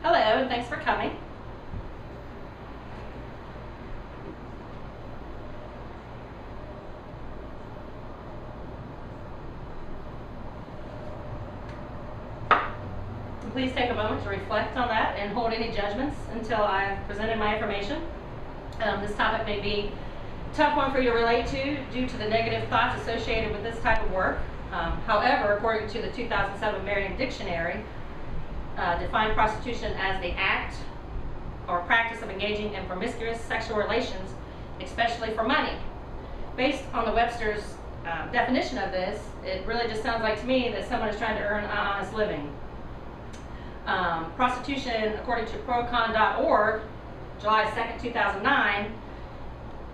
Hello, and thanks for coming. Please take a moment to reflect on that and hold any judgments until I've presented my information. This topic may be a tough one for you to relate to due to the negative thoughts associated with this type of work. However, according to the 2007 Merriam Dictionary, define prostitution as the act or practice of engaging in promiscuous sexual relations, especially for money. Based on the Webster's definition of this, it really just sounds like to me that someone is trying to earn an honest living. Prostitution, according to procon.org, July 2nd, 2009,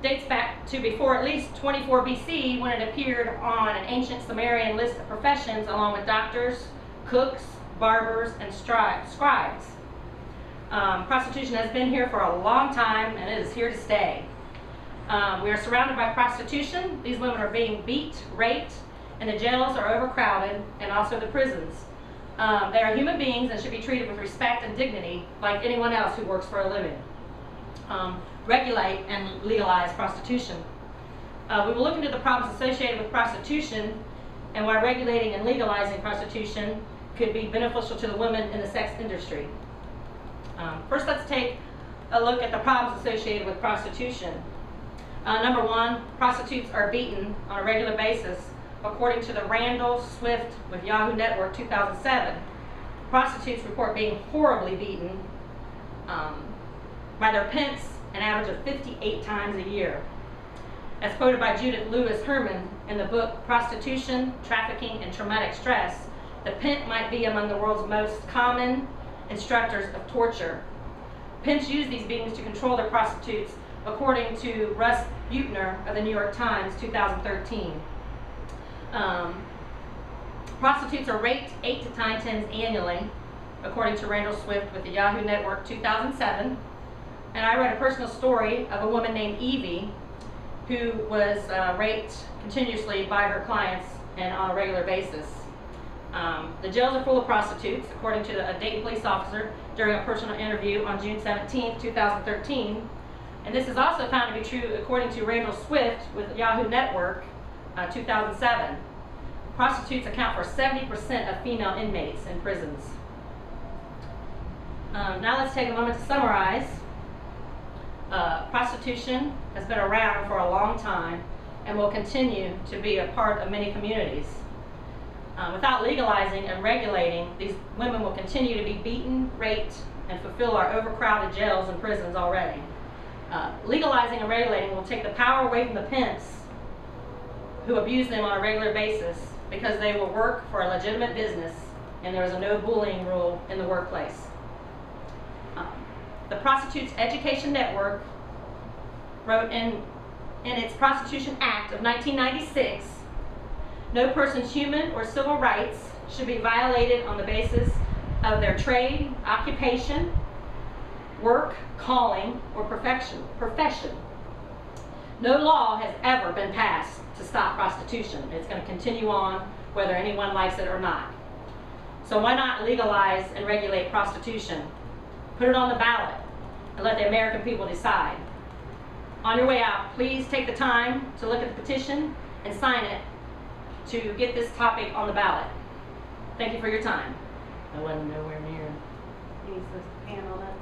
dates back to before at least 24 BC when it appeared on an ancient Sumerian list of professions along with doctors, cooks, barbers, and scribes. Prostitution has been here for a long time and it is here to stay. We are surrounded by prostitution. These women are being beat, raped, and the jails are overcrowded, and also the prisons. They are human beings and should be treated with respect and dignity like anyone else who works for a living. Regulate and legalize prostitution. We will look into the problems associated with prostitution and why regulating and legalizing prostitution could be beneficial to the women in the sex industry. First, let's take a look at the problems associated with prostitution. Number one, prostitutes are beaten on a regular basis. According to the Randall Swift with Yahoo Network 2007, prostitutes report being horribly beaten by their pimps an average of 58 times a year. As quoted by Judith Lewis Herman in the book Prostitution, Trafficking, and Traumatic Stress, the pimp might be among the world's most common instructors of torture. Pimps use these beatings to control their prostitutes, according to Russ Buettner of the New York Times 2013. Prostitutes are raped 8 to 9 times annually, according to Randall Swift with the Yahoo Network 2007. And I read a personal story of a woman named Evie who was raped continuously by her clients and on a regular basis. The jails are full of prostitutes, according to a Dayton police officer during a personal interview on June 17, 2013. And this is also found to be true according to Randall Swift with Yahoo Network 2007. Prostitutes account for 70% of female inmates in prisons. Now let's take a moment to summarize. Prostitution has been around for a long time and will continue to be a part of many communities. Without legalizing and regulating, these women will continue to be beaten, raped, and fulfill our overcrowded jails and prisons already. Legalizing and regulating will take the power away from the pimps who abuse them on a regular basis because they will work for a legitimate business and there is a no bullying rule in the workplace. The Prostitutes Education Network wrote in its Prostitution Act of 1996, no person's human or civil rights should be violated on the basis of their trade, occupation, work, calling, or profession. No law has ever been passed to stop prostitution. It's going to continue on whether anyone likes it or not. So why not legalize and regulate prostitution? Put it on the ballot and let the American people decide. On your way out, please take the time to look at the petition and sign it to get this topic on the ballot. Thank you for your time. I wasn't nowhere near. He needs to handle that.